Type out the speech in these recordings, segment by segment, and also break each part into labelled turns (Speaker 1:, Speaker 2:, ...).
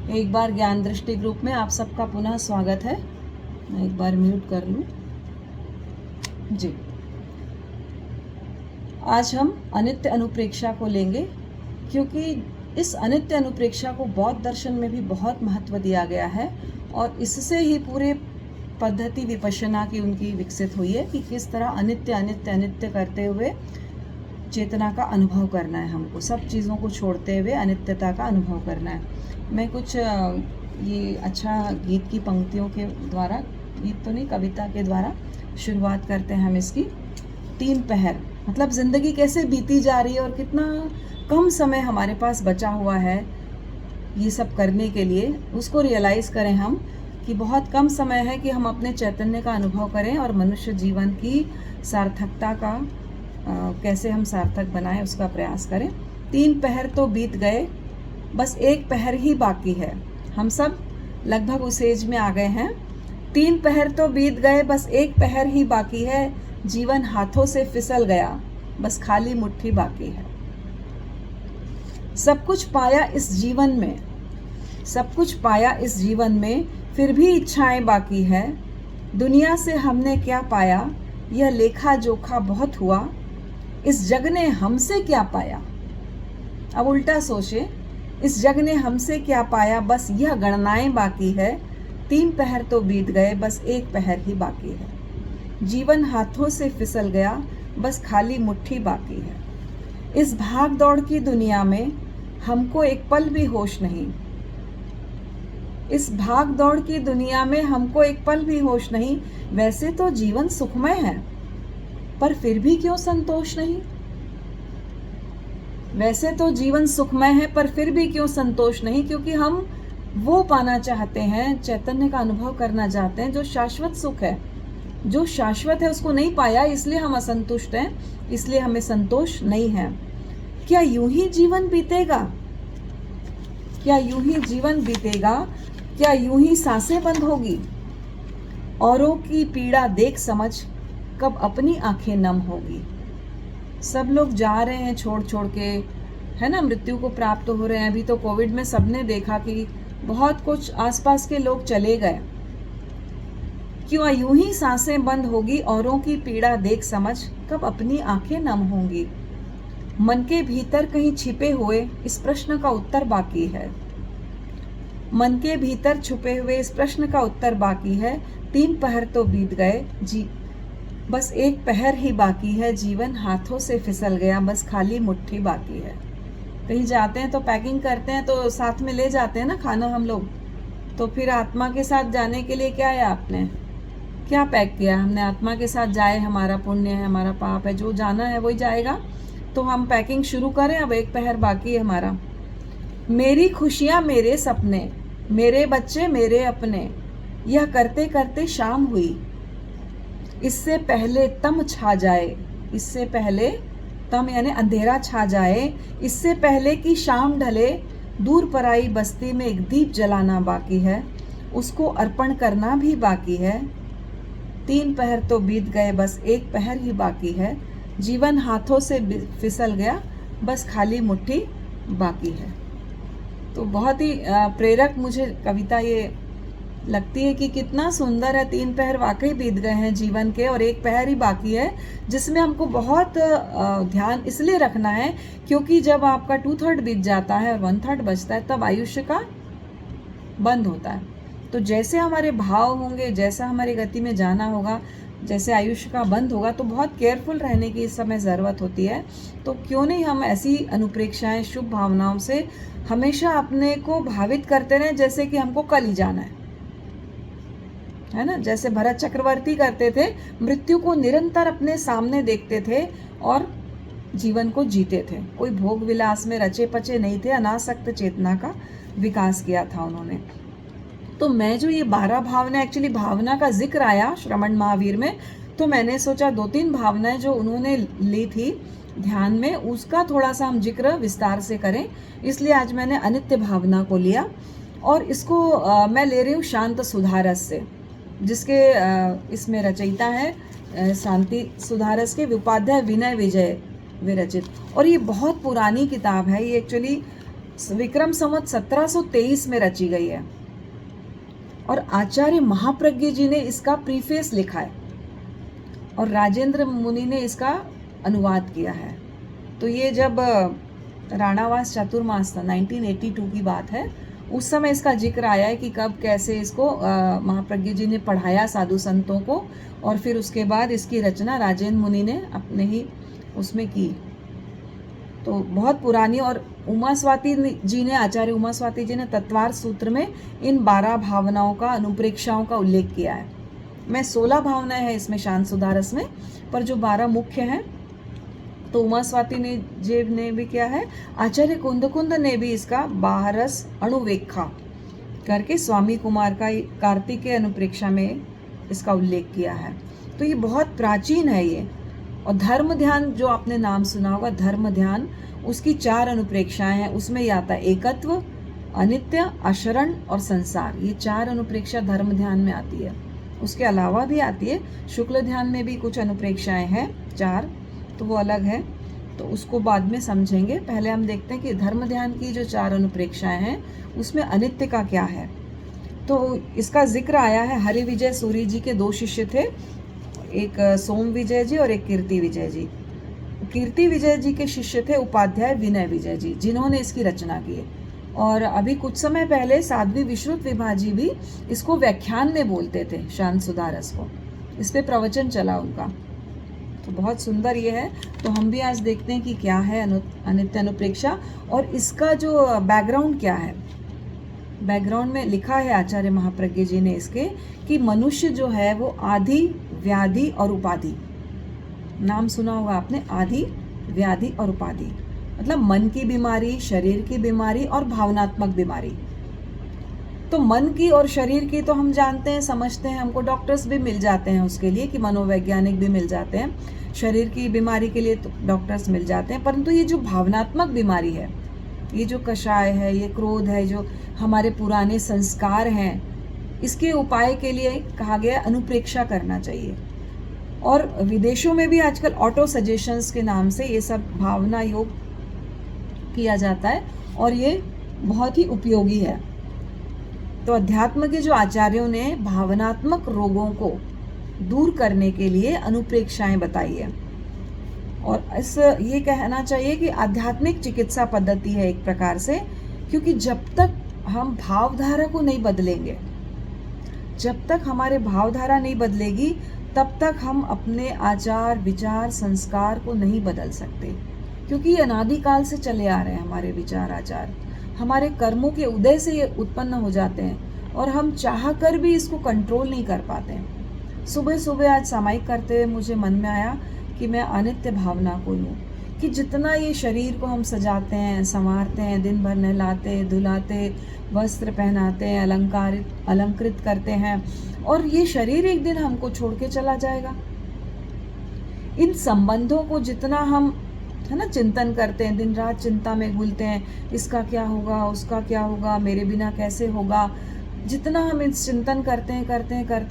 Speaker 1: एक बार ज्ञान दृष्टि ग्रुप में आप सबका पुनः स्वागत है। मैं एक बार म्यूट कर लूं जी। आज हम अनित्य अनुप्रेक्षा को लेंगे, क्योंकि इस अनित्य अनुप्रेक्षा को बौद्ध दर्शन में भी बहुत महत्व दिया गया है और इससे ही पूरे पद्धति विपश्यना की उनकी विकसित हुई है कि किस तरह अनित्य अनित्य अनित्य करते हुए चेतना का अनुभव करना है। हमको सब चीज़ों को छोड़ते हुए अनित्यता का अनुभव करना है। मैं कुछ ये अच्छा गीत की पंक्तियों के द्वारा, गीत तो नहीं कविता के द्वारा शुरुआत करते हैं हम इसकी। 3 पहर मतलब ज़िंदगी कैसे बीती जा रही है और कितना कम समय हमारे पास बचा हुआ है ये सब करने के लिए। उसको रियलाइज़ करें हम कि बहुत कम समय है कि हम अपने चैतन्य का अनुभव करें और मनुष्य जीवन की सार्थकता का कैसे हम सार्थक बनाएं उसका प्रयास करें। 3 पहर तो बीत गए, बस 1 पहर ही बाकी है। हम सब लगभग उस एज में आ गए हैं। 3 पहर तो बीत गए, बस 1 पहर ही बाकी है। जीवन हाथों से फिसल गया, बस खाली मुट्ठी बाकी है। सब कुछ पाया इस जीवन में, सब कुछ पाया इस जीवन में, फिर भी इच्छाएं बाकी है। दुनिया से हमने क्या पाया, यह लेखा जोखा बहुत हुआ। इस जग ने हमसे क्या पाया। अब उल्टा सोचे, इस जग ने हमसे क्या पाया, बस यह गणनाएं बाकी है। 3 पहर तो बीत गए, बस 1 पहर ही बाकी है। जीवन हाथों से फिसल गया, बस खाली मुट्ठी बाकी है। इस भाग दौड़ की दुनिया में हमको एक पल भी होश नहीं। इस भाग दौड़ की दुनिया में हमको एक पल भी होश नहीं। वैसे तो जीवन सुखमय है, पर फिर भी क्यों संतोष नहीं। वैसे तो जीवन सुखमय है, पर फिर भी क्यों संतोष नहीं। क्योंकि हम वो पाना चाहते हैं, चैतन्य का अनुभव करना चाहते हैं जो शाश्वत सुख है। जो शाश्वत है उसको नहीं पाया, इसलिए हम असंतुष्ट हैं, इसलिए हमें संतोष नहीं है। क्या यूं ही जीवन बीतेगा, क्या यूं ही जीवन बीतेगा, क्या यूं ही सांसें बंद होगी। औरों की पीड़ा देख समझ कब अपनी आंखें नम होगी। सब लोग जा रहे हैं छोड़ छोड़ के, है ना, मृत्यु को प्राप्त हो रहे हैं। अभी तो कोविड में सबने देखा कि बहुत कुछ आसपास के लोग चले गए। क्यों यूं ही सांसें बंद होगी, औरों की पीड़ा देख समझ कब अपनी आंखें नम होंगी। मन के भीतर कहीं छिपे हुए इस प्रश्न का उत्तर बाकी है। मन के भीतर छुपे हुए इस प्रश्न का उत्तर बाकी है। 3 पहर तो बीत गए, बस 1 पहर ही बाकी है। जीवन हाथों से फिसल गया, बस खाली मुट्ठी बाकी है। कहीं जाते हैं तो पैकिंग करते हैं तो साथ में ले जाते हैं ना खाना हम लोग। तो फिर आत्मा के साथ जाने के लिए क्या है, आपने क्या पैक किया। हमने आत्मा के साथ जाए, हमारा पुण्य है, हमारा पाप है, जो जाना है वही जाएगा। तो हम पैकिंग शुरू करें। अब 1 पहर बाकी है हमारा। मेरी खुशियाँ मेरे सपने, मेरे बच्चे मेरे अपने, यह करते करते शाम हुई। इससे पहले तम छा जाए, इससे पहले तम यानी अंधेरा छा जाए, इससे पहले कि शाम ढले, दूर पराई बस्ती में एक दीप जलाना बाकी है, उसको अर्पण करना भी बाकी है। 3 पहर तो बीत गए, बस 1 पहर ही बाकी है। जीवन हाथों से फिसल गया, बस खाली मुट्ठी बाकी है। तो बहुत ही प्रेरक मुझे कविता ये लगती है कि कितना सुंदर है। 3 पहर वाकई बीत गए हैं जीवन के और 1 पहर ही बाकी है, जिसमें हमको बहुत ध्यान इसलिए रखना है क्योंकि जब आपका 2/3 बीत जाता है और 1/3 बचता है, तब आयुष्य का बंद होता है। तो जैसे हमारे भाव होंगे, जैसा हमारी गति में जाना होगा, जैसे आयुष्य का बंद होगा, तो बहुत केयरफुल रहने की इस समय ज़रूरत होती है। तो क्यों नहीं हम ऐसी अनुप्रेक्षाएं, शुभ भावनाओं से हमेशा अपने को भावित करते रहें जैसे कि हमको कल ही जाना है ना। जैसे भरत चक्रवर्ती करते थे, मृत्यु को निरंतर अपने सामने देखते थे और जीवन को जीते थे। कोई भोग विलास में रचे पचे नहीं थे, अनासक्त चेतना का विकास किया था उन्होंने। तो मैं जो ये 12 भावना, एक्चुअली भावना का जिक्र आया श्रमण महावीर में, तो मैंने सोचा 2-3 भावनाएं जो उन्होंने ली थी ध्यान में, उसका थोड़ा सा हम जिक्र विस्तार से करें। इसलिए आज मैंने अनित्य भावना को लिया और इसको मैं ले रही हूँ शांत सुधारस से, जिसके इसमें रचयिता है शांति सुधारस के उपाध्याय विनय विजय विरचित। और ये बहुत पुरानी किताब है। ये एक्चुअली विक्रम संवत 1723 में रची गई है और आचार्य महाप्रज्ञ जी ने इसका प्रीफेस लिखा है और राजेंद्र मुनि ने इसका अनुवाद किया है। तो ये जब राणावास चातुर्मास था, 1982 की बात है, उस समय इसका जिक्र आया है कि कब कैसे इसको महाप्रज्ञ जी ने पढ़ाया साधु संतों को और फिर उसके बाद इसकी रचना राजेंद्र मुनि ने अपने ही उसमें की। तो बहुत पुरानी, और उमा स्वाति जी ने, आचार्य उमा स्वाति जी ने तत्वार सूत्र में इन 12 भावनाओं का, अनुप्रेक्षाओं का उल्लेख किया है। मैं 16 भावनाएं हैं इसमें शांत सुधारस में, पर जो 12 मुख्य हैं तो उमा स्वाति ने भी किया है। आचार्य कुंद ने भी इसका बाहरस अणुवेक्षा करके स्वामी कुमार का कार्तिकेय अनुप्रेक्षा में इसका उल्लेख किया है। तो ये बहुत प्राचीन है ये। और धर्म ध्यान जो आपने नाम सुना होगा, धर्म ध्यान, उसकी 4 अनुप्रेक्षाएं हैं। उसमें ये आता है एकत्व, अनित्य, अशरण और संसार। ये 4 अनुप्रेक्षा धर्म ध्यान में आती है। उसके अलावा भी आती है, शुक्ल ध्यान में भी कुछ अनुप्रेक्षाएं हैं 4, तो वो अलग है, तो उसको बाद में समझेंगे। पहले हम देखते हैं कि धर्म ध्यान की जो 4 अनुप्रेक्षाएं हैं उसमें अनित्य का क्या है। तो इसका जिक्र आया है, हरि विजय सूरी जी के 2 शिष्य थे, एक सोम विजय जी और एक कीर्ति विजय जी। कीर्ति विजय जी के शिष्य थे उपाध्याय विनय विजय जी, जिन्होंने इसकी रचना की है। और अभी कुछ समय पहले साध्वी विश्रुत विभा जी भी इसको व्याख्यान में बोलते थे, शांत सुधारस को, इस पे प्रवचन चला उनका। तो बहुत सुंदर ये है। तो हम भी आज देखते हैं कि क्या है अनित्य अनुप्रेक्षा और इसका जो बैकग्राउंड क्या है। बैकग्राउंड में लिखा है आचार्य महाप्रज्ञ जी ने इसके कि मनुष्य जो है वो आदि, व्याधि और उपाधि, नाम सुना होगा आपने, आदि, व्याधि और उपाधि, मतलब मन की बीमारी, शरीर की बीमारी और भावनात्मक बीमारी। तो मन की और शरीर की तो हम जानते हैं, समझते हैं, हमको डॉक्टर्स भी मिल जाते हैं उसके लिए, कि मनोवैज्ञानिक भी मिल जाते हैं। शरीर की बीमारी के लिए तो डॉक्टर्स मिल जाते हैं, परंतु ये जो भावनात्मक बीमारी है, ये जो कषाय है, ये क्रोध है, जो हमारे पुराने संस्कार हैं, इसके उपाय के लिए कहा गया अनुप्रेक्षा करना चाहिए। और विदेशों में भी आजकल ऑटो सजेशंस के नाम से ये सब भावना योग किया जाता है और ये बहुत ही उपयोगी है। तो अध्यात्म के जो आचार्यों ने भावनात्मक रोगों को दूर करने के लिए अनुप्रेक्षाएं बताई है। और ये कहना चाहिए कि आध्यात्मिक चिकित्सा पद्धति है एक प्रकार से, क्योंकि जब तक हम भावधारा को नहीं बदलेंगे, जब तक हमारे भावधारा नहीं बदलेगी, तब तक हम अपने आचार, विचार, संस्कार को नहीं बदल सकते। क्योंकि ये अनादिकाल से चले आ रहे हैं हमारे विचार, आचार, हमारे कर्मों के उदय से ये उत्पन्न हो जाते हैं और हम चाह कर भी इसको कंट्रोल नहीं कर पाते हैं। सुबह सुबह आज सामायिक करते हुए मुझे मन में आया कि मैं अनित्य भावना को लूँ, कि जितना ये शरीर को हम सजाते हैं, संवारते हैं, दिन भर नहलाते, धुलाते, वस्त्र पहनाते हैं, अलंकृत करते हैं, और ये शरीर एक दिन हमको छोड़ के चला जाएगा। इन संबंधों को जितना हम, है ना, चिंतन करते हैं, दिन रात चिंता में घुलते हैं, इसका क्या होगा, उसका क्या होगा, मेरे बिना कैसे होगा, जितना हम इस चिंतन करते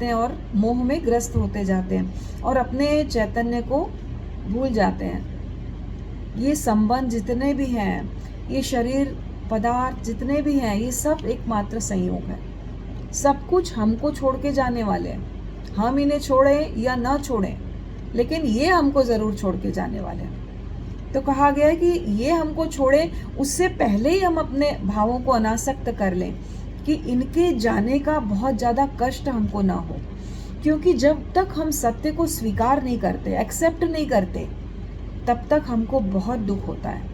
Speaker 1: हैं और मोह में ग्रस्त होते जाते हैं और अपने चैतन्य को भूल जाते हैं। ये संबंध जितने भी हैं, ये शरीर पदार्थ जितने भी हैं, ये सब एकमात्र संयोग है। सब कुछ हमको छोड़ के जाने वाले हैं। हम इन्हें छोड़ें या ना छोड़ें, लेकिन ये हमको ज़रूर छोड़ के जाने वाले हैं। तो कहा गया है कि ये हमको छोड़े, उससे पहले ही हम अपने भावों को अनासक्त कर लें, कि इनके जाने का बहुत ज़्यादा कष्ट हमको ना हो। क्योंकि जब तक हम सत्य को स्वीकार नहीं करते, एक्सेप्ट नहीं करते, तब तक हमको बहुत दुख होता है।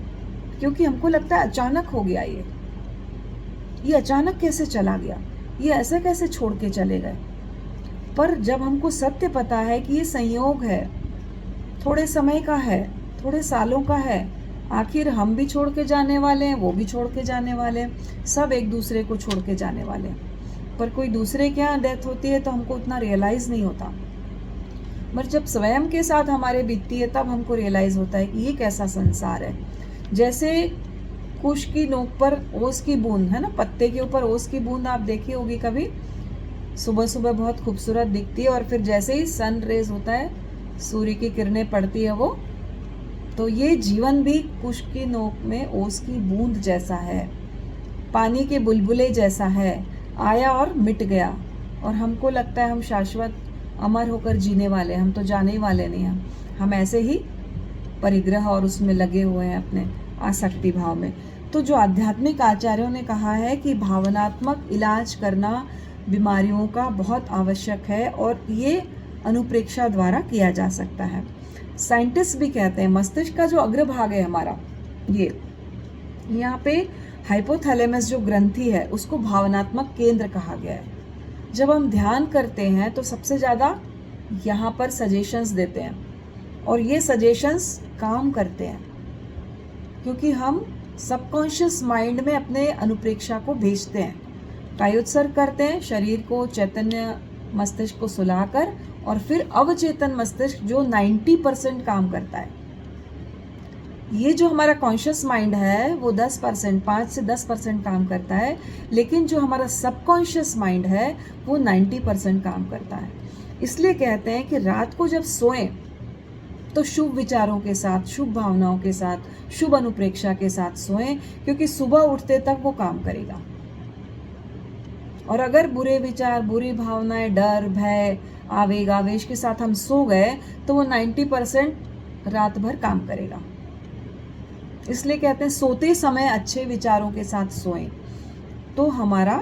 Speaker 1: क्योंकि हमको लगता है अचानक हो गया, ये अचानक कैसे चला गया, ये ऐसे कैसे छोड़ के चले गए। पर जब हमको सत्य पता है कि ये संयोग है, थोड़े समय का है, थोड़े सालों का है, आखिर हम भी छोड़ के जाने वाले हैं, वो भी छोड़ के जाने वाले हैं, सब एक दूसरे को छोड़ के जाने वाले हैं। पर कोई दूसरे के यहाँ डेथ होती है तो हमको उतना रियलाइज़ नहीं होता, पर जब स्वयं के साथ हमारे बीतती है तब हमको रियलाइज़ होता है कि ये कैसा संसार है। जैसे कुश की नोक पर ओस की बूंद है ना, पत्ते के ऊपर ओस की बूंद आप देखी होगी कभी, सुबह सुबह बहुत खूबसूरत दिखती है, और फिर जैसे ही सन रेज होता है, सूर्य की किरणें पड़ती है वो, तो ये जीवन भी कुश की नोक में ओस की बूंद जैसा है। पानी के बुलबुले जैसा है, आया और मिट गया, और हमको लगता है हम शाश्वत अमर होकर जीने वाले, हम तो जाने ही वाले नहीं हैं। हम ऐसे ही परिग्रह और उसमें लगे हुए हैं अपने आसक्ति भाव में। तो जो आध्यात्मिक आचार्यों ने कहा है कि भावनात्मक इलाज करना बीमारियों का बहुत आवश्यक है, और ये अनुप्रेक्षा द्वारा किया जा सकता है। साइंटिस्ट भी कहते हैं मस्तिष्क का जो अग्रभाग है हमारा, ये यहाँ पे हाइपोथैलेमस जो ग्रंथि है उसको भावनात्मक केंद्र कहा गया है। जब हम ध्यान करते हैं तो सबसे ज़्यादा यहाँ पर सजेशंस देते हैं, और ये सजेशंस काम करते हैं क्योंकि हम सबकॉन्शियस माइंड में अपने अनुप्रेक्षा को भेजते हैं, कायोत्सर्ग करते हैं शरीर को, चैतन्य मस्तिष्क को सुलाकर, और फिर अवचेतन मस्तिष्क जो 90% काम करता है। ये जो हमारा कॉन्शियस माइंड है वो 10%, 5 से 10% काम करता है, लेकिन जो हमारा सबकॉन्शियस माइंड है वो 90% काम करता है। इसलिए कहते हैं कि रात को जब सोएं तो शुभ विचारों के साथ, शुभ भावनाओं के साथ, शुभ अनुप्रेक्षा के साथ सोएं, क्योंकि सुबह उठते तक वो काम करेगा। और अगर बुरे विचार, बुरी भावनाएं, डर, भय, आवेग, आवेश के साथ हम सो गए तो वो 90% रात भर काम करेगा। इसलिए कहते हैं सोते समय अच्छे विचारों के साथ सोएं, तो हमारा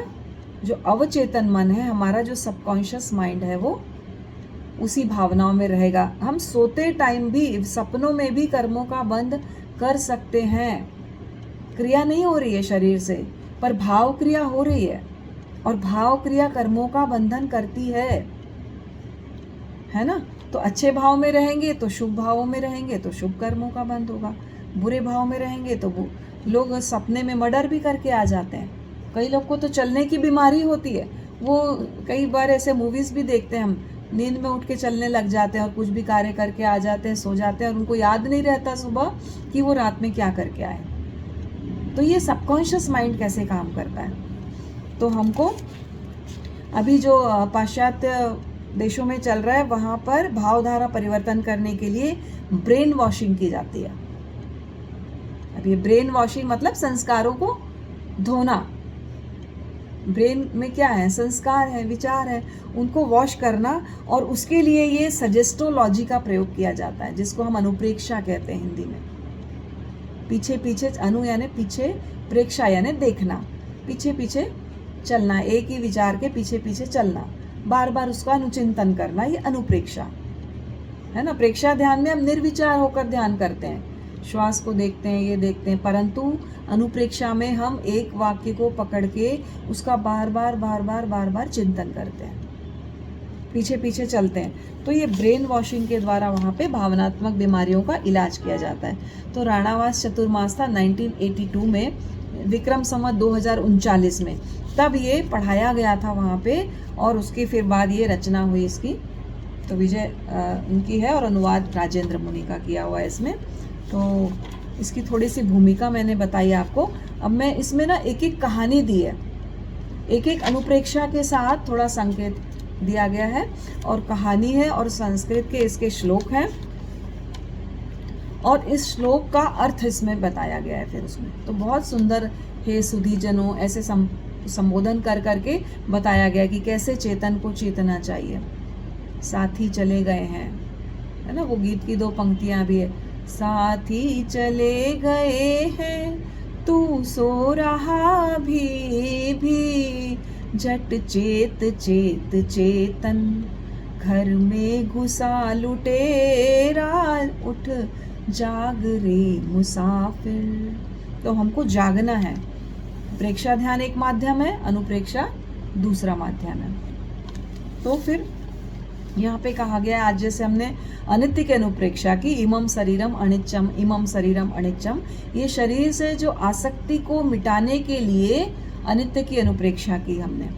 Speaker 1: जो अवचेतन मन है, हमारा जो सबकॉन्शियस माइंड है, वो उसी भावनाओं में रहेगा। हम सोते टाइम भी, सपनों में भी कर्मों का बंध कर सकते हैं। क्रिया नहीं हो रही है शरीर से, पर भाव क्रिया हो रही है, और भाव क्रिया कर्मों का बंधन करती है ना। तो अच्छे भाव में रहेंगे तो शुभ भावों में रहेंगे तो शुभ कर्मों का बंध होगा, बुरे भाव में रहेंगे तो वो लोग सपने में मर्डर भी करके आ जाते हैं। कई लोग को तो चलने की बीमारी होती है, वो कई बार ऐसे मूवीज़ भी देखते हैं हम, नींद में उठ के चलने लग जाते हैं और कुछ भी कार्य करके आ जाते हैं, सो जाते हैं, और उनको याद नहीं रहता सुबह कि वो रात में क्या करके आए। तो ये सबकॉन्शियस माइंड कैसे काम करता है। तो हमको अभी जो पाश्चात्य देशों में चल रहा है, वहाँ पर भावधारा परिवर्तन करने के लिए ब्रेन वॉशिंग की जाती है। अब ये ब्रेन वॉशिंग मतलब संस्कारों को धोना। ब्रेन में क्या है, संस्कार है, विचार है, उनको वॉश करना, और उसके लिए ये सजेस्टोलॉजी का प्रयोग किया जाता है, जिसको हम अनुप्रेक्षा कहते हैं हिंदी में। पीछे पीछे, अनु यानी पीछे, प्रेक्षा यानी देखना, पीछे पीछे चलना, एक ही विचार के पीछे पीछे चलना, बार बार उसका अनुचिंतन करना, ये अनुप्रेक्षा है ना। प्रेक्षा ध्यान में हम निर्विचार होकर ध्यान करते हैं, श्वास को देखते हैं, ये देखते हैं, परंतु अनुप्रेक्षा में हम एक वाक्य को पकड़ के उसका बार बार चिंतन करते हैं, पीछे पीछे चलते हैं। तो ये ब्रेन वॉशिंग के द्वारा वहाँ पे भावनात्मक बीमारियों का इलाज किया जाता है। तो राणावास चतुर्मास था 1982 में, विक्रम संवत 2039 में, तब ये पढ़ाया गया था वहाँ पे, और उसके फिर बाद ये रचना हुई इसकी। तो विजय उनकी है, और अनुवाद राजेंद्र मुनि का किया हुआ है इसमें। तो इसकी थोड़ी सी भूमिका मैंने बताई आपको। अब मैं इसमें ना एक एक कहानी दी है, एक एक अनुप्रेक्षा के साथ थोड़ा संकेत दिया गया है, और कहानी है, और संस्कृत के इसके श्लोक हैं, और इस श्लोक का अर्थ इसमें बताया गया है फिर उसमें। तो बहुत सुंदर, हे सुधीजनों, ऐसे संबोधन कर करके बताया गया कि कैसे चेतन को चेतना चाहिए। साथी चले गए हैं, है ना, वो गीत की 2 पंक्तियां भी है। साथी चले गए हैं, तू सो रहा भी, झट चेत चेत चेतन, घर में घुसा लुटेरा, उठ जाग रे मुसाफिर। तो हमको जागना है। प्रेक्षा ध्यान एक माध्यम है, अनुप्रेक्षा दूसरा माध्यम है। तो फिर यहाँ पे कहा गया, आज जैसे हमने अनित्य की अनुप्रेक्षा की, इमम शरीरम अनिच्चम, इमम शरीरम अनिच्चम, ये शरीर से जो आसक्ति को मिटाने के लिए अनित्य की अनुप्रेक्षा की हमने।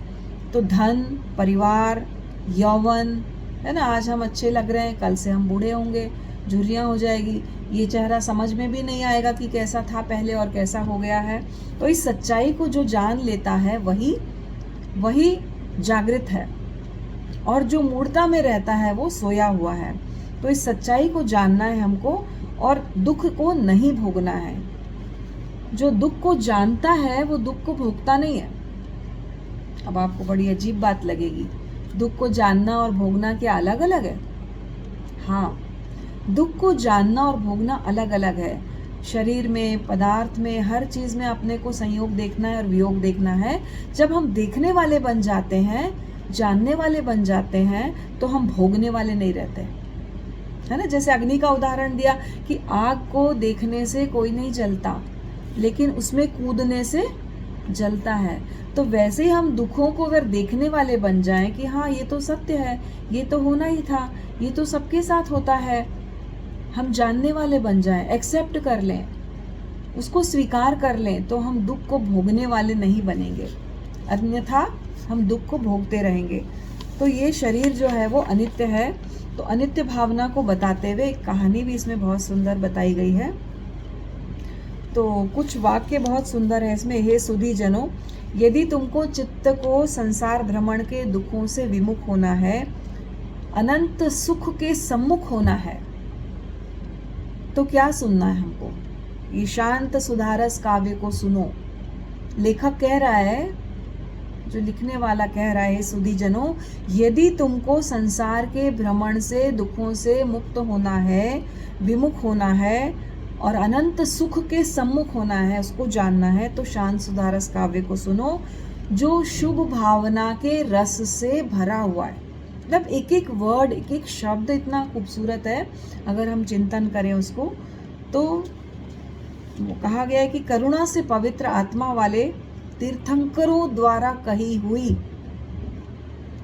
Speaker 1: तो धन, परिवार, यौवन, है ना, आज हम अच्छे लग रहे हैं, कल से हम बूढ़े होंगे, झुर्रियाँ हो जाएगी, ये चेहरा समझ में भी नहीं आएगा कि कैसा था पहले और कैसा हो गया है। तो इस सच्चाई को जो जान लेता है वही जागृत है, और जो मूढ़ता में रहता है वो सोया हुआ है। तो इस सच्चाई को जानना है हमको, और दुख को नहीं भोगना है, जो दुख को जानता है वो दुख को भोगता नहीं है। अब आपको बड़ी अजीब बात लगेगी, दुख को जानना और भोगना क्या अलग अलग है? हाँ, दुख को जानना और भोगना अलग अलग है। शरीर में, पदार्थ में, हर चीज में अपने को संयोग देखना है और वियोग देखना है। जब हम देखने वाले बन जाते हैं, जानने वाले बन जाते हैं, तो हम भोगने वाले नहीं रहते, है ना। जैसे अग्नि का उदाहरण दिया कि आग को देखने से कोई नहीं जलता, लेकिन उसमें कूदने से जलता है। तो वैसे ही हम दुखों को अगर देखने वाले बन जाएं कि हाँ ये तो सत्य है, ये तो होना ही था, ये तो सबके साथ होता है, हम जानने वाले बन जाएं, एक्सेप्ट कर लें, उसको स्वीकार कर लें, तो हम दुख को भोगने वाले नहीं बनेंगे, अन्यथा हम दुख को भोगते रहेंगे। तो ये शरीर जो है वो अनित्य है। तो अनित्य भावना को बताते हुए एक कहानी भी इसमें बहुत सुंदर बताई गई है। तो कुछ वाक्य बहुत सुंदर है इसमें। हे सुधी जनों, यदि तुमको चित्त को संसार भ्रमण के दुखों से विमुख होना है, अनंत सुख के सम्मुख होना है, तो क्या सुनना है हमको? ये शांत सुधारस काव्य को सुनो। लेखक कह रहा है, जो लिखने वाला कह रहा है, सुधी जनों, यदि तुमको संसार के भ्रमण से, दुखों से मुक्त होना है, विमुख होना है और अनंत सुख के सम्मुख होना है, उसको जानना है, तो शांत सुधारस काव्य को सुनो, जो शुभ भावना के रस से भरा हुआ है। मतलब एक एक वर्ड, एक एक शब्द इतना खूबसूरत है, अगर हम चिंतन करें उसको। तो वो कहा गया है कि करुणा से पवित्र आत्मा वाले तीर्थंकरों द्वारा कही हुई,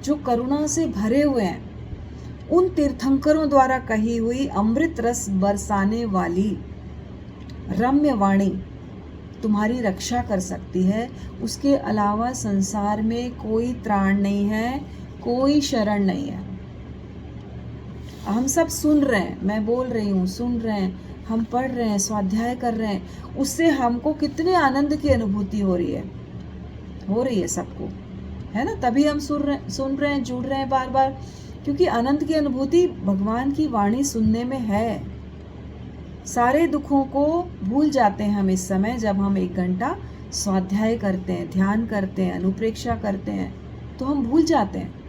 Speaker 1: जो करुणा से भरे हुए हैं, उन तीर्थंकरों द्वारा कही हुई अमृत रस बरसाने वाली रम्य वाणी तुम्हारी रक्षा कर सकती है। उसके अलावा संसार में कोई त्राण नहीं है, कोई शरण नहीं है। हम सब सुन रहे हैं, मैं बोल रही हूँ, सुन रहे हैं, हम पढ़ रहे हैं, स्वाध्याय कर रहे हैं, उससे हमको कितने आनंद की अनुभूति हो रही है सबको, है ना। तभी हम सुन रहे हैं, जुड़ रहे हैं बार बार, क्योंकि आनंद की अनुभूति भगवान की वाणी सुनने में है। सारे दुखों को भूल जाते हैं हम इस समय, जब हम 1 घंटा स्वाध्याय करते हैं, ध्यान करते हैं, अनुप्रेक्षा करते हैं, तो हम भूल जाते हैं।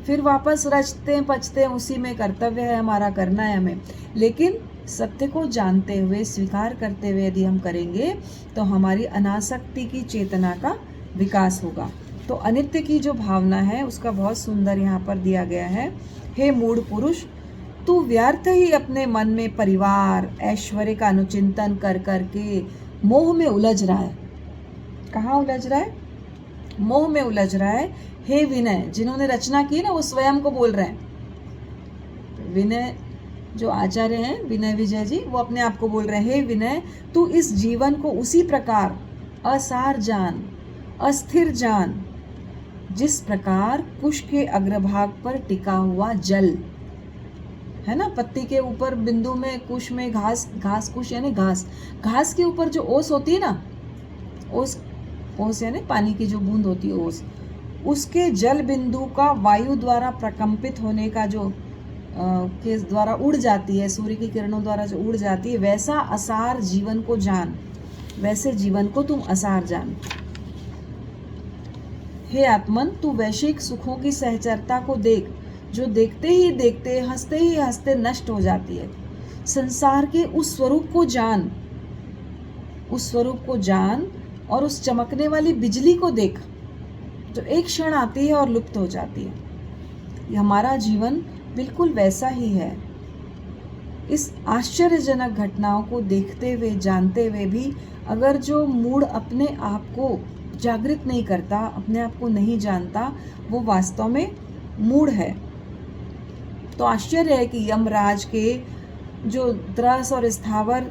Speaker 1: फिर वापस रचते हैं, पचते हैं, उसी में कर्तव्य है हमारा, करना है हमें। लेकिन सत्य को जानते हुए, स्वीकार करते हुए यदि हम करेंगे, तो हमारी अनासक्ति की चेतना का विकास होगा। तो अनित्य की जो भावना है उसका बहुत सुंदर यहाँ पर दिया गया है। हे मूढ़ पुरुष, तू व्यर्थ ही अपने मन में परिवार, ऐश्वर्य का अनुचिंतन कर करके मोह में उलझ रहा है। कहाँ उलझ रहा है? मोह में उलझ रहा है। हे विनय, जिन्होंने रचना की ना, वो स्वयं को बोल रहे हैं। विनय जो आचार्य हैं, विनय विजय जी, वो अपने आप को बोल रहे हैं, हे विनय, तू इस जीवन को उसी प्रकार असार जान, अस्थिर जान, जिस प्रकार कुश के अग्रभाग पर टिका हुआ जल है ना। पत्ती के ऊपर बिंदु में, कुश में घास कुश यानी घास के ऊपर जो ओस होती है ना, ओस यानी पानी की जो बूंद होती है, ओस, उसके जल बिंदु का वायु द्वारा प्रकंपित होने का जो के द्वारा उड़ जाती है, सूर्य की किरणों द्वारा जो उड़ जाती है, वैसा असार जीवन को जान, वैसे जीवन को तुम असार जान। हे आत्मन, तू वैश्विक सुखों की सहचरता को देख, जो देखते ही देखते, हंसते ही हंसते नष्ट हो जाती है। संसार के उस स्वरूप को जान, उस स्वरूप को जान, और उस चमकने वाली बिजली को देख, जो एक क्षण आती है और लुप्त हो जाती है। ये हमारा जीवन बिल्कुल वैसा ही है। इस आश्चर्यजनक घटनाओं को देखते हुए, जानते हुए भी अगर जो मूढ़ अपने आप को जागृत नहीं करता, अपने आप को नहीं जानता, वो वास्तव में मूढ़ है। तो आश्चर्य है कि यमराज के जो त्रस और स्थावर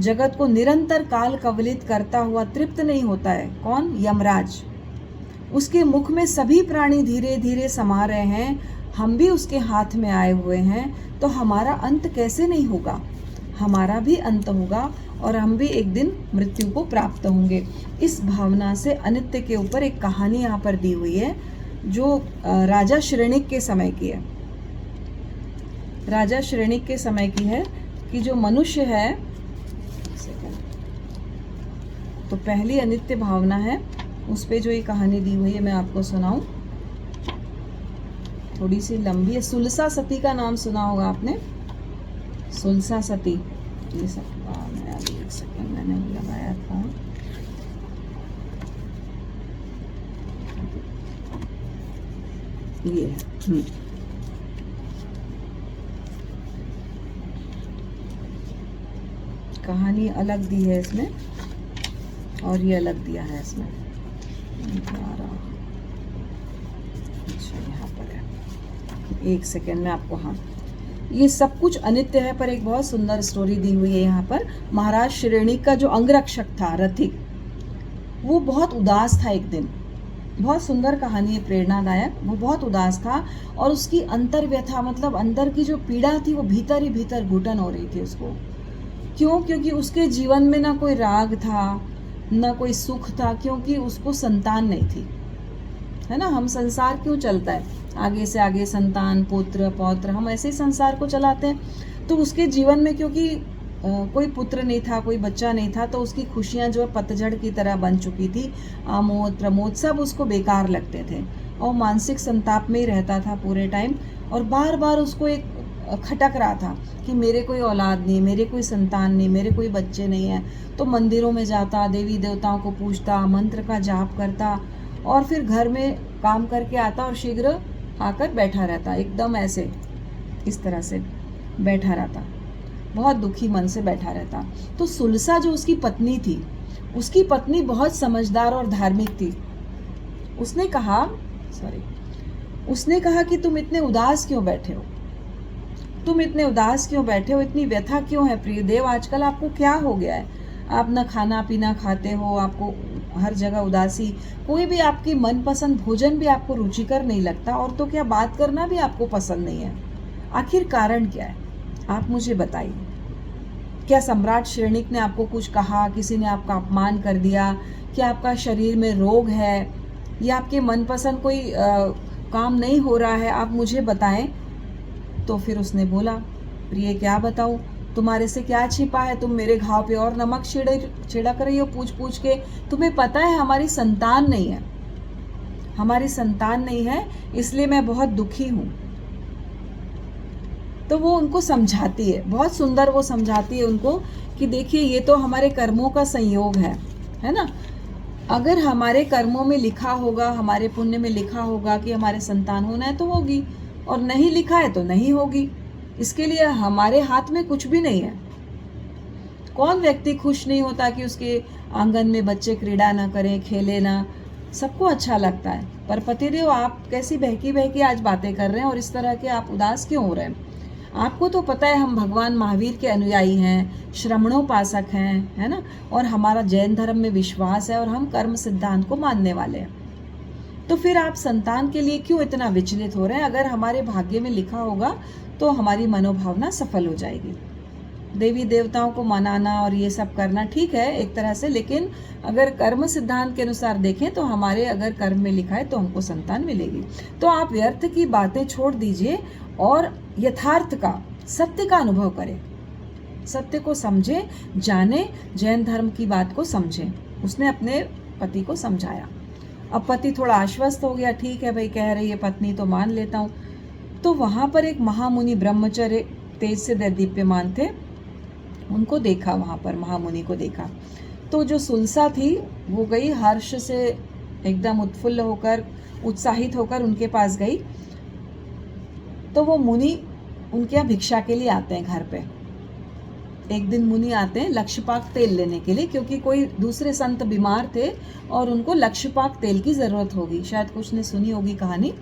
Speaker 1: जगत को निरंतर काल कवलित करता हुआ तृप्त नहीं होता है। कौन? यमराज। उसके मुख में सभी प्राणी धीरे धीरे समा रहे हैं, हम भी उसके हाथ में आए हुए हैं। तो हमारा अंत कैसे नहीं होगा? हमारा भी अंत होगा और हम भी एक दिन मृत्यु को प्राप्त होंगे। इस भावना से अनित्य के ऊपर एक कहानी यहाँ पर दी हुई है, जो राजा श्रेणिक के समय की है। राजा श्रेणिक के समय की है कि जो मनुष्य है, तो पहली अनित्य भावना है, उस पे जो ये कहानी दी हुई है मैं आपको सुनाऊं। थोड़ी सी लंबी है। सुलसा सती का नाम सुना होगा आपने, सुलसा सती। ये सब मैं अभी एक सेकंड मैंने लगाया था। ये है कहानी अलग दी है इसमें, और ये अलग दिया है इसमें। अच्छा यहाँ पर है, एक सेकेंड में आपको, हाँ ये सब कुछ अनित्य है, पर एक बहुत सुंदर स्टोरी दी हुई है यहाँ पर। महाराज श्रेणिक का जो अंगरक्षक था रथिक, वो बहुत उदास था एक दिन। बहुत सुंदर कहानी है, प्रेरणादायक। वो बहुत उदास था और उसकी अंतर व्यथा, मतलब अंदर की जो पीड़ा थी वो भीतर ही भीतर घुटन हो रही थी उसको। क्यों? क्योंकि उसके जीवन में ना कोई राग था, ना कोई सुख था, क्योंकि उसको संतान नहीं थी, है ना। हम संसार क्यों चलता है, आगे से आगे संतान, पुत्र पौत्र, हम ऐसे ही संसार को चलाते हैं। तो उसके जीवन में क्योंकि कोई पुत्र नहीं था, कोई बच्चा नहीं था, तो उसकी खुशियां जो है पतझड़ की तरह बन चुकी थी। आमोद प्रमोद सब उसको बेकार लगते थे और मानसिक संताप में ही रहता था पूरे टाइम। और बार बार उसको एक खटक रहा था कि मेरे कोई औलाद नहीं, मेरे कोई संतान नहीं, मेरे कोई बच्चे नहीं है। तो मंदिरों में जाता, देवी देवताओं को पूछता, मंत्र का जाप करता और फिर घर में काम करके आता और शीघ्र आकर बैठा रहता, एकदम ऐसे इस तरह से बैठा रहता, बहुत दुखी मन से बैठा रहता। तो सुलसा जो उसकी पत्नी थी, उसकी पत्नी बहुत समझदार और धार्मिक थी। उसने कहा कि तुम इतने उदास क्यों बैठे हो, तुम इतने उदास क्यों बैठे हो, इतनी व्यथा क्यों है प्रिय देव, आजकल आपको क्या हो गया है? आप न खाना पीना खाते हो, आपको हर जगह उदासी, कोई भी आपकी मनपसंद भोजन भी आपको रुचिकर नहीं लगता, और तो क्या बात करना भी आपको पसंद नहीं है। आखिर कारण क्या है, आप मुझे बताइए। क्या सम्राट श्रेणिक ने आपको कुछ कहा, किसी ने आपका अपमान कर दिया, क्या आपका शरीर में रोग है, या आपके मनपसंद कोई काम नहीं हो रहा है, आप मुझे बताएं। तो फिर उसने बोला, प्रिय क्या बताऊं, तुम्हारे से क्या छिपा है, तुम मेरे घाव पे और नमक छिड़क रही हो पूछ पूछ के। तुम्हें पता है हमारी संतान नहीं है, हमारी संतान नहीं है, इसलिए मैं बहुत दुखी हूं। तो वो उनको समझाती है, बहुत सुंदर वो समझाती है उनको कि देखिए ये तो हमारे कर्मों का संयोग है ना। अगर हमारे कर्मों में लिखा होगा, हमारे पुण्य में लिखा होगा कि हमारे संतान होना है तो होगी, और नहीं लिखा है तो नहीं होगी। इसके लिए हमारे हाथ में कुछ भी नहीं है। कौन व्यक्ति खुश नहीं होता कि उसके आंगन में बच्चे क्रीड़ा ना करें, खेले ना, सबको अच्छा लगता है। पर पतिदेव आप कैसी बहकी बहकी आज बातें कर रहे हैं, और इस तरह के आप उदास क्यों हो रहे हैं? आपको तो पता है हम भगवान महावीर के अनुयायी हैं, श्रमणोपासक हैं, है ना, और हमारा जैन धर्म में विश्वास है और हम कर्म सिद्धांत को मानने वाले हैं। तो फिर आप संतान के लिए क्यों इतना विचलित हो रहे हैं? अगर हमारे भाग्य में लिखा होगा तो हमारी मनोभावना सफल हो जाएगी। देवी देवताओं को मनाना और ये सब करना ठीक है एक तरह से, लेकिन अगर कर्म सिद्धांत के अनुसार देखें तो हमारे अगर कर्म में लिखा है तो हमको संतान मिलेगी। तो आप व्यर्थ की बातें छोड़ दीजिए और यथार्थ का, सत्य का अनुभव करें, सत्य को समझे, जाने, जैन धर्म की बात को समझे। उसने अपने पति को समझाया। अब पति थोड़ा आश्वस्त हो गया, ठीक है भाई कह रही है पत्नी तो मान लेता हूँ। तो वहां पर एक महामुनि ब्रह्मचर्य तेज से दीप्यमान थे, उनको देखा, वहां पर महामुनि को देखा। तो जो सुलसा थी वो गई, हर्ष से एकदम उत्फुल्ल होकर, उत्साहित होकर उनके पास गई। तो वो मुनि उनके यहाँ भिक्षा के लिए आते हैं घर पे। एक दिन मुनि आते हैं लक्षपाक तेल लेने के लिए, क्योंकि कोई दूसरे संत बीमार थे और उनको लक्षपाक तेल की ज़रूरत होगी, शायद कुछ ने सुनी होगी कहानी।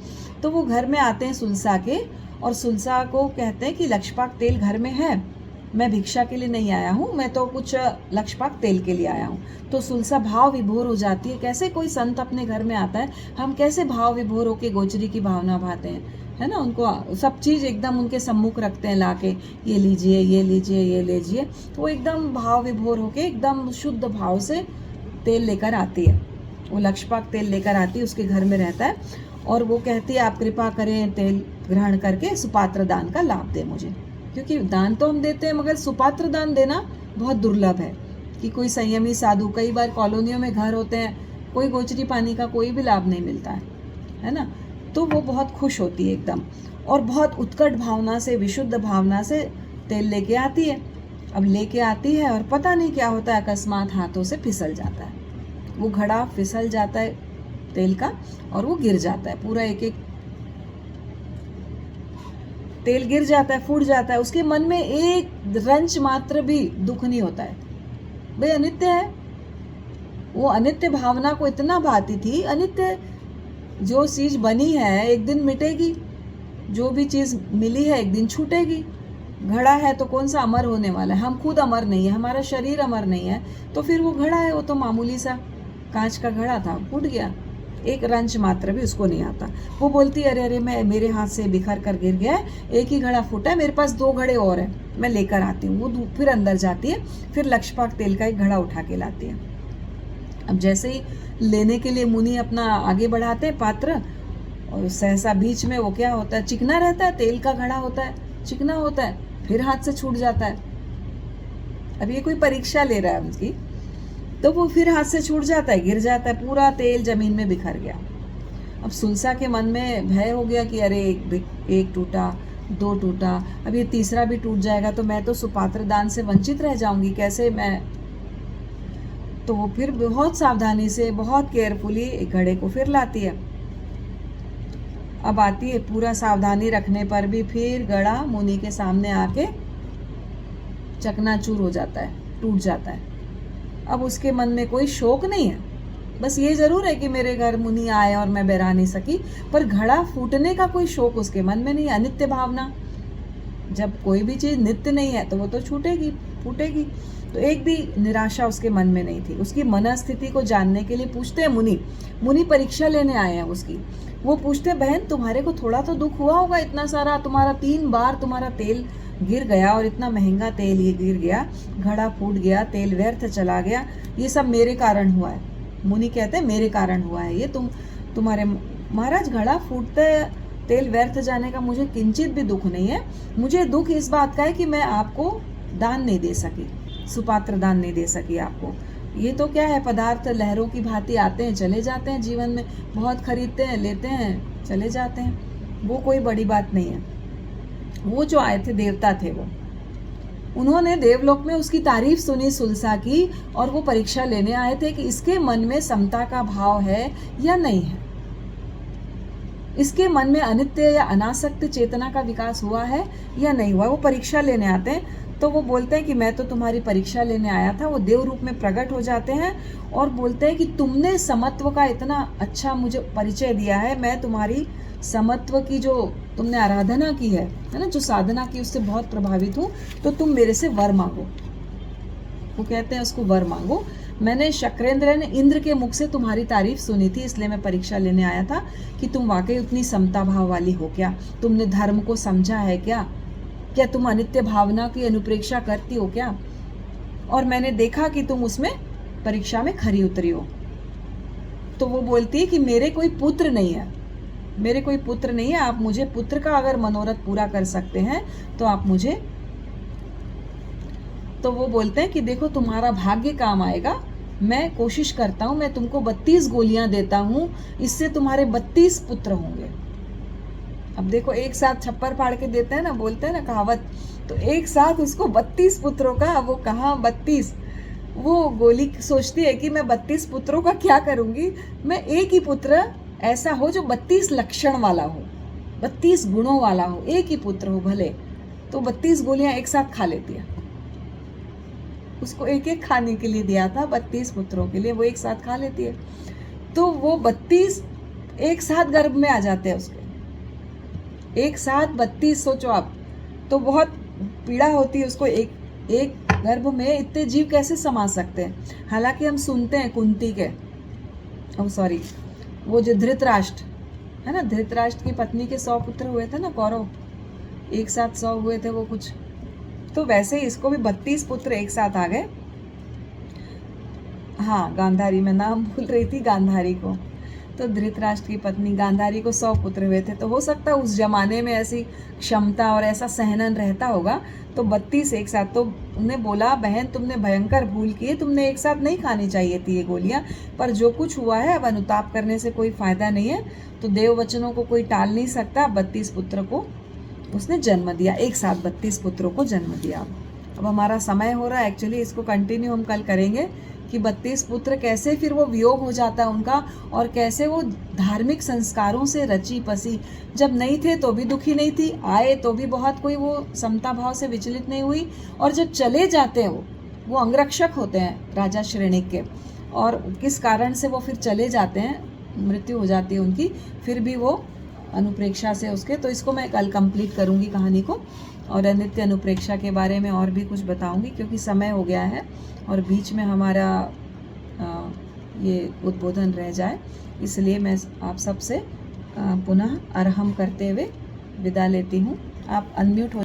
Speaker 1: तो वो घर में आते हैं सुलसा के, और सुलसा को कहते हैं कि लक्षपाक तेल घर में है, मैं भिक्षा के लिए नहीं आया हूँ, मैं तो कुछ लक्षपाक तेल के लिए आया हूँ। तो सुलसा भाव विभोर हो जाती है, कैसे कोई संत अपने घर में आता है, हम कैसे भाव विभोर होकर गोचरी की भावना भाते हैं, है ना। उनको सब चीज़ एकदम उनके सम्मुख रखते हैं लाके, ये लीजिए ये लीजिए ये लीजिए। तो वो एकदम भाव विभोर होके एकदम शुद्ध भाव से तेल लेकर आती है, वो लक्षपाक तेल लेकर आती है, उसके घर में रहता है। और वो कहती है आप कृपा करें तेल ग्रहण करके सुपात्र दान का लाभ दें मुझे, क्योंकि दान तो हम देते हैं मगर सुपात्र दान देना बहुत दुर्लभ है। कि कोई संयमी साधु, कई बार कॉलोनियों में घर होते हैं, कोई गोचरी पानी का कोई भी लाभ नहीं मिलता है ना, तो वो बहुत खुश होती है एकदम, और बहुत उत्कट भावना से, विशुद्ध भावना से तेल लेके आती है। अब लेके आती है और पता नहीं क्या होता है, अकस्मात हाथों से फिसल जाता है, वो घड़ा फिसल जाता है तेल का, और वो गिर जाता है, पूरा एक एक तेल गिर जाता है, फूट जाता है। उसके मन में एक रंच मात्र भी दुख नहीं होता है, भाई अनित्य है। वो अनित्य भावना को इतना भाती थी, अनित्य जो चीज बनी है एक दिन मिटेगी, जो भी चीज मिली है एक दिन छूटेगी। घड़ा है तो कौन सा अमर होने वाला है, हम खुद अमर नहीं है, हमारा शरीर अमर नहीं है, तो फिर वो घड़ा है, वो तो मामूली सा कांच का घड़ा था, फूट गया, एक रंच मात्र भी उसको नहीं आता। वो बोलती है अरे अरे मैं, मेरे हाथ से बिखर कर गिर गया है, एक ही घड़ा फूटा है, मेरे पास 2 घड़े और हैं, मैं लेकर आती हूँ। वो फिर अंदर जाती है, फिर लक्षपाक तेल का एक घड़ा उठा के लाती है। अब जैसे ही लेने के लिए मुनि अपना आगे बढ़ाते हैं पात्र, और सहसा बीच में वो क्या होता है, चिकना रहता है, तेल का घड़ा होता है, चिकना होता है, फिर हाथ से छूट जाता है। अब ये कोई परीक्षा ले रहा है उनकी, तो वो फिर हाथ से छूट जाता है, गिर जाता है, पूरा तेल जमीन में बिखर गया। अब सुलसा के मन में भय हो गया कि अरे एक टूटा, 2 टूटा, अब ये तीसरा भी टूट जाएगा तो मैं तो सुपात्र दान से वंचित रह जाऊंगी, कैसे मैं। तो वो फिर बहुत सावधानी से, बहुत केयरफुली एक घड़े को फिर लाती है। अब आती है, पूरा सावधानी रखने पर भी फिर घड़ा मुनि के सामने आके चकनाचूर हो जाता है, टूट जाता है। अब उसके मन में कोई शोक नहीं है, बस ये जरूर है कि मेरे घर मुनि आए और मैं बहरा नहीं सकी, पर घड़ा फूटने का कोई शोक उसके मन में नहीं है। अनित्य भावना, जब कोई भी चीज नित्य नहीं है तो वो तो छूटेगी, फूटेगी, तो एक भी निराशा उसके मन में नहीं थी। उसकी मनस्थिति को जानने के लिए पूछते हैं मुनि परीक्षा लेने आए हैं उसकी। वो पूछते, बहन तुम्हारे को थोड़ा तो दुख हुआ होगा, इतना सारा तुम्हारा 3 बार तुम्हारा तेल गिर गया, और इतना महंगा तेल ये गिर गया, घड़ा फूट गया, तेल व्यर्थ चला गया, ये सब मेरे कारण हुआ है। मुनि कहते हैं मेरे कारण हुआ है ये, तुम्हारे महाराज, घड़ा फूटते तेल व्यर्थ जाने का मुझे किंचित भी दुख नहीं है। मुझे दुख इस बात का है कि मैं आपको दान नहीं दे सकी, सुपात्र दान नहीं दे सकी आपको। ये तो क्या है, पदार्थ लहरों की भांति आते हैं चले जाते हैं जीवन में, बहुत खरीदते हैं, लेते हैं, चले जाते हैं, वो कोई बड़ी बात नहीं है। वो जो आए थे देवता थे, वो उन्होंने देवलोक में उसकी तारीफ सुनी सुलसा की, और वो परीक्षा लेने आए थे कि इसके मन में समता का भाव है या नहीं है, इसके मन में अनित्य या अनासक्त चेतना का विकास हुआ है या नहीं हुआ। वो परीक्षा लेने आते हैं, तो वो बोलते हैं कि मैं तो तुम्हारी परीक्षा लेने आया था। वो देव रूप में प्रकट हो जाते हैं और बोलते हैं कि तुमने समत्व का इतना अच्छा मुझे परिचय दिया है, मैं तुम्हारी समत्व की जो तुमने आराधना की है ना, जो साधना की, उससे बहुत प्रभावित हूँ, तो तुम मेरे से वर मांगो। वो कहते हैं उसको वर मांगो। मैंने शक्रेंद्र ने इंद्र के मुख से तुम्हारी तारीफ सुनी थी, इसलिए मैं परीक्षा लेने आया था कि तुम वाकई उतनी समता भाव वाली हो क्या, तुमने धर्म को समझा है क्या, क्या तुम अनित्य भावना की अनुप्रेक्षा करती हो क्या, और मैंने देखा कि तुम उसमें परीक्षा में खरी उतरी हो। तो वो बोलती है कि मेरे कोई पुत्र नहीं है, मेरे कोई पुत्र नहीं है, आप मुझे पुत्र का अगर मनोरथ पूरा कर सकते हैं तो आप मुझे। तो वो बोलते हैं कि देखो तुम्हारा भाग्य काम आएगा, मैं कोशिश करता हूँ, मैं तुमको 32 गोलियां देता हूँ, इससे तुम्हारे 32 पुत्र होंगे। अब देखो एक साथ छप्पर फाड़ के देते हैं ना, बोलते हैं ना कहावत, तो एक साथ उसको 32 पुत्रों का, वो कहाँ 32, वो गोली सोचती है कि मैं 32 पुत्रों का क्या करूंगी, मैं एक ही पुत्र ऐसा हो जो 32 लक्षण वाला हो, 32 गुणों वाला हो, एक ही पुत्र हो भले, तो 32 गोलियां एक साथ खा लेती है। उसको एक एक खाने के लिए दिया था, 32 पुत्रों के लिए, वो एक साथ खा लेती है। तो वो 32 एक साथ गर्भ में आ जाते हैं उसके, एक साथ 32, सोचो आप, तो बहुत पीड़ा होती है उसको, एक गर्भ में इतने जीव कैसे समा सकते हैं। हालांकि हम सुनते हैं कुंती के, सॉरी, वो जो धृतराष्ट्र है ना, धृतराष्ट्र की पत्नी के 100 पुत्र हुए थे ना, कौरव, एक साथ 100 हुए थे वो कुछ, तो वैसे ही इसको भी 32 पुत्र एक साथ आ गए। हाँ, गांधारी, मैं नाम भूल रही थी गांधारी को। तो धृतराष्ट्र की पत्नी गांधारी को 100 पुत्र हुए थे, तो हो सकता है उस जमाने में ऐसी क्षमता और ऐसा सहनन रहता होगा। तो 32 एक साथ, तो उन्होंने बोला बहन तुमने भयंकर भूल की है, तुमने एक साथ नहीं खानी चाहिए थी ये गोलियां, पर जो कुछ हुआ है अब अनुताप करने से कोई फायदा नहीं है। तो देव वचनों को कोई टाल नहीं सकता। 32 पुत्र को उसने जन्म दिया, एक साथ 32 पुत्रों को जन्म दिया। अब हमारा समय हो रहा है, एक्चुअली इसको कंटिन्यू हम कल करेंगे कि 32 पुत्र कैसे फिर वो वियोग हो जाता है उनका, और कैसे वो धार्मिक संस्कारों से रची पसी, जब नहीं थे तो भी दुखी नहीं थी, आए तो भी बहुत कोई वो समता भाव से विचलित नहीं हुई, और जब चले जाते हैं वो अंगरक्षक होते हैं राजा श्रेणिक के, और किस कारण से वो फिर चले जाते हैं, मृत्यु हो जाती है उनकी, फिर भी वो अनुप्रेक्षा से उसके। तो इसको मैं कल कंप्लीट करूँगी कहानी को, और नित्य अनुप्रेक्षा के बारे में और भी कुछ बताऊंगी, क्योंकि समय हो गया है और बीच में हमारा ये उद्बोधन रह जाए, इसलिए मैं आप सबसे पुनः अर्हम करते हुए विदा लेती हूँ। आप अनम्यूट हो।